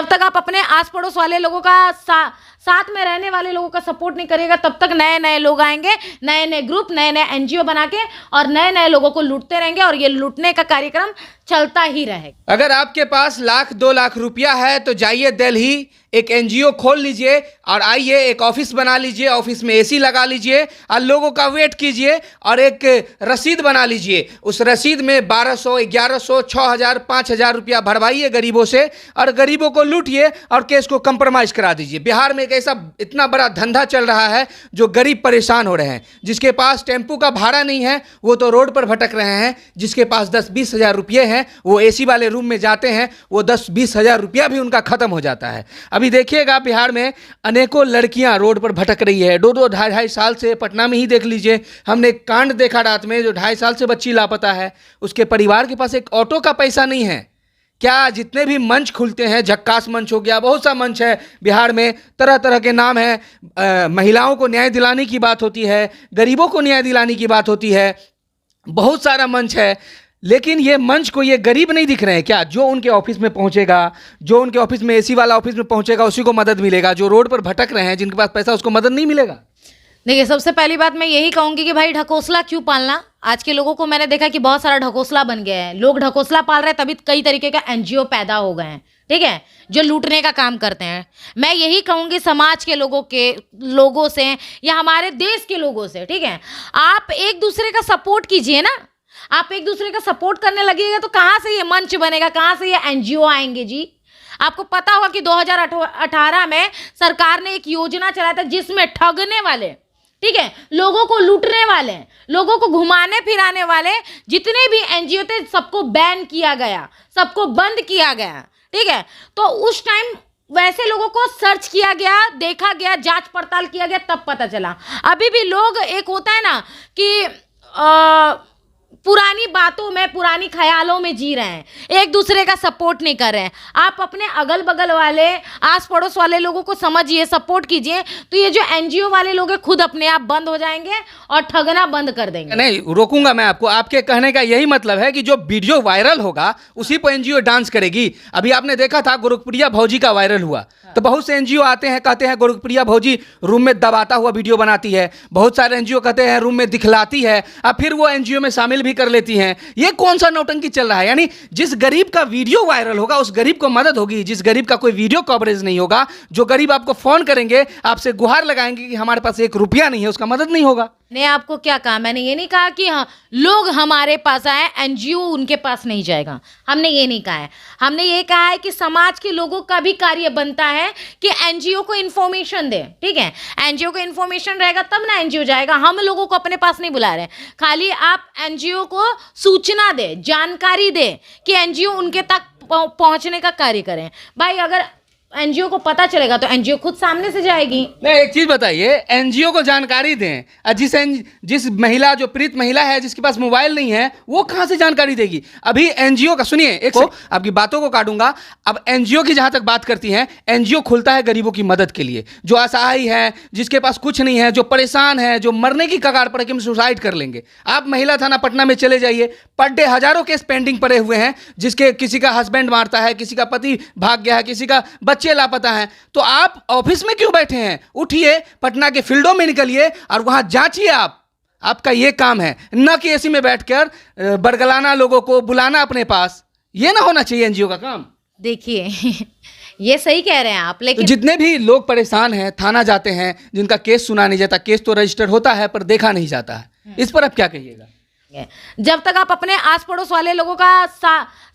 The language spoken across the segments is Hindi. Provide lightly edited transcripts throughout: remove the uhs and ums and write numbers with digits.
जब तक आप अपने आस पड़ोस वाले लोगों का साथ में रहने वाले लोगों का सपोर्ट नहीं करिएगा, तब तक नए नए लोग आएंगे, नए नए ग्रुप, नए नए एनजीओ बना के और नए नए लोगों को लूटते रहेंगे और ये लूटने का कार्यक्रम चलता ही रहेगा। अगर आपके पास 1-2 लाख रुपया है तो जाइए दिल्ली, एक एनजीओ खोल लीजिए और आइए एक ऑफिस बना लीजिए, ऑफिस में एसी लगा लीजिए और लोगों का वेट कीजिए और एक रसीद बना लीजिए। उस रसीद में 1200, 1100, 6000, 5000 रुपया भरवाइए गरीबों से और गरीबों को लूटिए और केस को कंप्रोमाइज करा दीजिए। बिहार में एक ऐसा इतना बड़ा धंधा चल रहा है जो गरीब परेशान हो रहे हैं। जिसके पास टेम्पू का भाड़ा नहीं है वो तो रोड पर भटक रहे हैं, जिसके पास 10-20 हज़ार रुपये हैं वो एसी वाले रूम में जाते हैं, वो 10-20 हज़ार रुपया भी उनका खत्म हो जाता है। अभी देखिएगा बिहार में अनेकों लड़कियां रोड पर भटक रही है, 2-2, 2.5 साल से। पटना में ही देख लीजिए, हमने एक कांड देखा रात में, जो 2.5 साल से बच्ची लापता है, उसके परिवार के पास एक ऑटो का पैसा नहीं है। क्या जितने भी मंच खुलते हैं, झक्कास मंच हो गया, बहुत सा मंच है बिहार में, तरह तरह के नाम है, महिलाओं को न्याय दिलाने की बात होती है, गरीबों को न्याय दिलाने की बात होती है, बहुत सारा मंच है। लेकिन ये मंच को ये गरीब नहीं दिख रहे हैं क्या? जो उनके ऑफिस में पहुंचेगा, जो उनके ऑफिस में एसी वाला ऑफिस में पहुंचेगा, उसी को मदद मिलेगा। जो रोड पर भटक रहे हैं, जिनके पास पैसा, उसको मदद नहीं मिलेगा। देखिए, सबसे पहली बात मैं यही कहूंगी कि भाई ढकोसला क्यों पालना। आज के लोगों को मैंने देखा कि बहुत सारा ढकोसला बन गया है, लोग ढकोसला पाल रहे हैं, तभी कई तरीके का एनजीओ पैदा हो गए हैं, ठीक है, जो लूटने का काम करते हैं। मैं यही कहूंगी समाज के लोगों से या हमारे देश के लोगों से, ठीक है, आप एक दूसरे का सपोर्ट कीजिए ना। आप एक दूसरे का सपोर्ट करने लगिएगा तो कहाँ से ये मंच बनेगा, कहाँ से ये एनजीओ आएंगे जी। आपको पता होगा कि 2018 में सरकार ने एक योजना चलाया था जिसमें ठगने वाले, ठीक है, लोगों को लूटने वाले, लोगों को घुमाने फिराने वाले जितने भी एनजीओ थे सबको बैन किया गया, सबको बंद किया गया, ठीक है। तो उस टाइम वैसे लोगों को सर्च किया गया, देखा गया, जांच पड़ताल किया गया, तब पता चला। अभी भी लोग, एक होता है ना कि पुरानी बातों में, पुरानी ख्यालों में जी रहे हैं, एक दूसरे का सपोर्ट नहीं कर रहे हैं। आप अपने अगल बगल वाले, आस पड़ोस वाले लोगों को समझिए, सपोर्ट कीजिए, तो ये जो एनजीओ वाले लोग हैं खुद अपने आप बंद हो जाएंगे और ठगना बंद कर देंगे। नहीं रोकूंगा मैं आपको। आपके कहने का यही मतलब है कि जो वीडियो वायरल होगा उसी पर एनजीओ डांस करेगी। अभी आपने देखा था गोरखप्रिया भौजी का वायरल हुआ, तो बहुत से एनजीओ आते हैं, कहते हैं गोरखप्रिया भौजी रूम में दबाता हुआ वीडियो बनाती है। बहुत सारे एनजीओ कहते हैं रूम में दिखलाती है, अब फिर वो एनजीओ में शामिल भी कर लेती हैं। ये कौन सा नौटंकी चल रहा है? यानी जिस गरीब का वीडियो वायरल होगा उस गरीब को मदद होगी, जिस गरीब का कोई वीडियो कवरेज नहीं होगा, जो गरीब आपको फोन करेंगे, आपसे गुहार लगाएंगे कि हमारे पास 1 रुपया नहीं है, उसका मदद नहीं होगा। ने आपको क्या कहा? मैंने ये नहीं कहा कि हाँ लोग हमारे पास आए, एनजीओ उनके पास नहीं जाएगा, हमने ये नहीं कहा है। हमने ये कहा है कि समाज के लोगों का भी कार्य बनता है कि एनजीओ को इन्फॉर्मेशन दे, ठीक है, एनजीओ को इन्फॉर्मेशन रहेगा तब ना एनजीओ जाएगा। हम लोगों को अपने पास नहीं बुला रहे, खाली आप एनजीओ को सूचना दे, जानकारी दे कि एनजीओ उनके तक पहुंचने का कार्य करें। भाई अगर एनजीओ को पता चलेगा तो एनजीओ खुद सामने से जाएगी। नहीं, एक चीज बताइए, एनजीओ को जानकारी दें, जिस महिला, जो पीड़ित महिला है जिसके पास मोबाइल नहीं है, वो कहां से जानकारी देगी? अभी एनजीओ का सुनिए, एक आपकी बातों को काटूंगा। अब एनजीओ की जहां तक बात करती हैं, एनजीओ खुलता है गरीबों की मदद के लिए, जो असहाय है, जिसके पास कुछ नहीं है, जो परेशान है, जो मरने की कगार पर कि हम सुसाइड कर लेंगे। आप महिला थाना पटना में चले जाइए, पर डे हजारों केस पेंडिंग पड़े हुए हैं, जिसके किसी का हस्बैंड मारता है, किसी का पति भाग गया है, किसी का बच्चे लापता हैं। तो आप ऑफिस में क्यों बैठे हैं? उठिए, पटना के फील्डों में निकलिए और वहां जांचिए। आपका ये काम है, न कि एसी में बैठकर बरगलाना, लोगों को बुलाना अपने पास। ये ना होना चाहिए एनजीओ का काम। देखिए ये सही कह रहे हैं आप, लेकिन तो जितने भी लोग परेशान हैं, थाना जाते हैं, जिनका केस सुना नहीं जाता, केस तो रजिस्टर होता है पर देखा नहीं जाता है, इस पर आप क्या कहिएगा? जब तक आप अपने आस पड़ोस वाले लोगों का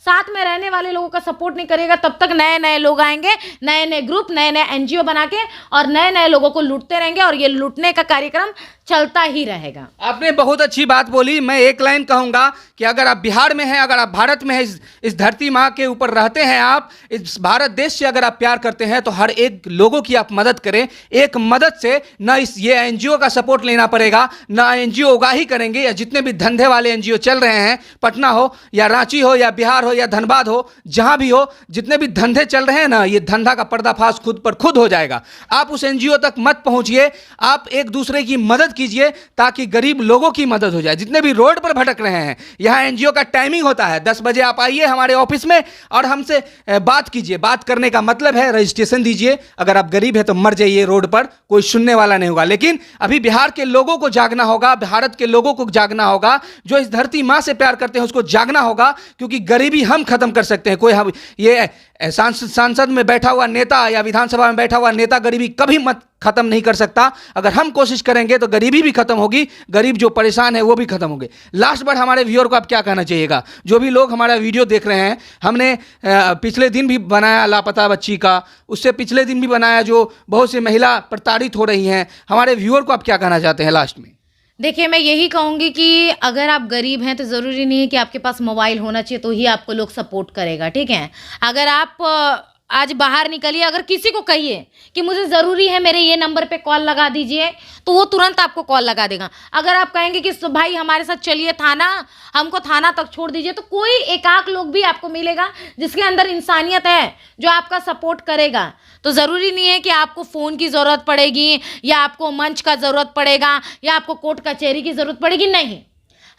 साथ में रहने वाले लोगों का सपोर्ट नहीं करिएगा, तब तक नए नए लोग आएंगे, नए नए ग्रुप, नए नए एनजीओ बना के और नए नए लोगों को लूटते रहेंगे और ये लूटने का कार्यक्रम चलता ही रहेगा। आपने बहुत अच्छी बात बोली। मैं एक लाइन कहूंगा कि अगर आप बिहार में हैं, अगर आप भारत में हैं, इस धरती माँ के ऊपर रहते हैं, आप इस भारत देश से अगर आप प्यार करते हैं, तो हर एक लोगों की आप मदद करें। एक मदद से न ये एनजीओ का सपोर्ट लेना पड़ेगा, न एनजीओ उगाही करेंगे, या जितने भी धंधे वाले एनजीओ चल रहे हैं, पटना हो या रांची हो या बिहार हो या धनबाद हो, जहां भी हो, जितने भी धंधे चल रहे हैं ना, ये धंधा का पर्दाफाश खुद पर खुद हो जाएगा। आप उस एनजीओ तक मत पहुंचिए, आप एक दूसरे की मदद कीजिए ताकि गरीब लोगों की मदद हो जाए। जितने भी रोड पर भटक रहे हैं, यहाँ एनजीओ का टाइमिंग होता है 10 बजे आप आइए हमारे ऑफिस में और हमसे बात कीजिए। बात करने का मतलब है रजिस्ट्रेशन दीजिए। अगर आप गरीब है तो मर जाइए रोड पर, कोई सुनने वाला नहीं होगा। लेकिन अभी बिहार के लोगों को जागना होगा, भारत के लोगों को जागना होगा, जो इस धरती माँ से प्यार करते हैं उसको जागना होगा, क्योंकि गरीबी हम खत्म कर सकते हैं। कोई हम ये सांसद में बैठा हुआ नेता या विधानसभा में बैठा हुआ नेता गरीबी कभी मत खत्म नहीं कर सकता। अगर हम कोशिश करेंगे तो गरीबी भी खत्म होगी, गरीब जो परेशान है वो भी खत्म होंगे। लास्ट बार हमारे व्यूअर को आप क्या कहना चाहिएगा? जो भी लोग हमारा वीडियो देख रहे हैं, हमने पिछले दिन भी बनाया लापता बच्ची का, उससे पिछले दिन भी बनाया जो बहुत सी महिला प्रताड़ित हो रही हैं। हमारे व्यूअर को आप क्या कहना चाहते हैं लास्ट में? देखिए, मैं यही कहूँगी कि अगर आप गरीब हैं तो ज़रूरी नहीं है कि आपके पास मोबाइल होना चाहिए तो ही आपको लोग सपोर्ट करेगा, ठीक है। अगर आप आज बाहर निकलिए, अगर किसी को कहिए कि मुझे ज़रूरी है मेरे ये नंबर पे कॉल लगा दीजिए, तो वो तुरंत आपको कॉल लगा देगा। अगर आप कहेंगे कि भाई हमारे साथ चलिए थाना, हमको थाना तक छोड़ दीजिए, तो कोई एकाक लोग भी आपको मिलेगा जिसके अंदर इंसानियत है, जो आपका सपोर्ट करेगा। तो ज़रूरी नहीं है कि आपको फ़ोन की ज़रूरत पड़ेगी या आपको मंच का ज़रूरत पड़ेगा या आपको कोर्ट कचहरी की ज़रूरत पड़ेगी, नहीं।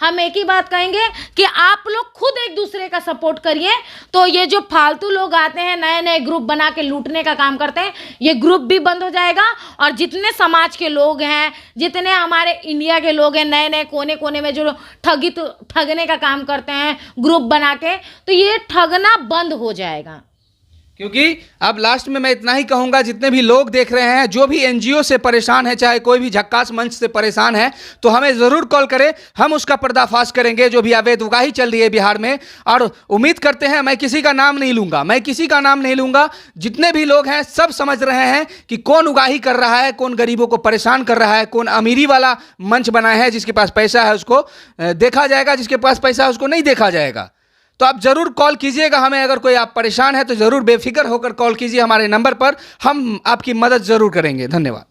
हम एक ही बात कहेंगे कि आप लोग खुद एक दूसरे का सपोर्ट करिए। तो ये जो फालतू लोग आते हैं, नए नए ग्रुप बना के लूटने का काम करते हैं, ये ग्रुप भी बंद हो जाएगा। और जितने समाज के लोग हैं, जितने हमारे इंडिया के लोग हैं, नए नए कोने कोने में जो ठगने का काम करते हैं ग्रुप बना के, तो ये ठगना बंद हो जाएगा। क्योंकि अब लास्ट में मैं इतना ही कहूँगा, जितने भी लोग देख रहे हैं, जो भी एनजीओ से परेशान है, चाहे कोई भी झक्कास मंच से परेशान है, तो हमें ज़रूर कॉल करें, हम उसका पर्दाफाश करेंगे जो भी अवैध उगाही चल रही है बिहार में। और उम्मीद करते हैं, मैं किसी का नाम नहीं लूँगा, जितने भी लोग हैं सब समझ रहे हैं कि कौन उगाही कर रहा है, कौन गरीबों को परेशान कर रहा है, कौन अमीरी वाला मंच बनाया है। जिसके पास पैसा है उसको देखा जाएगा, जिसके पास पैसा है उसको नहीं देखा जाएगा। तो आप ज़रूर कॉल कीजिएगा हमें। अगर कोई आप परेशान है तो ज़रूर बेफिक्र होकर कॉल कीजिए हमारे नंबर पर, हम आपकी मदद ज़रूर करेंगे। धन्यवाद।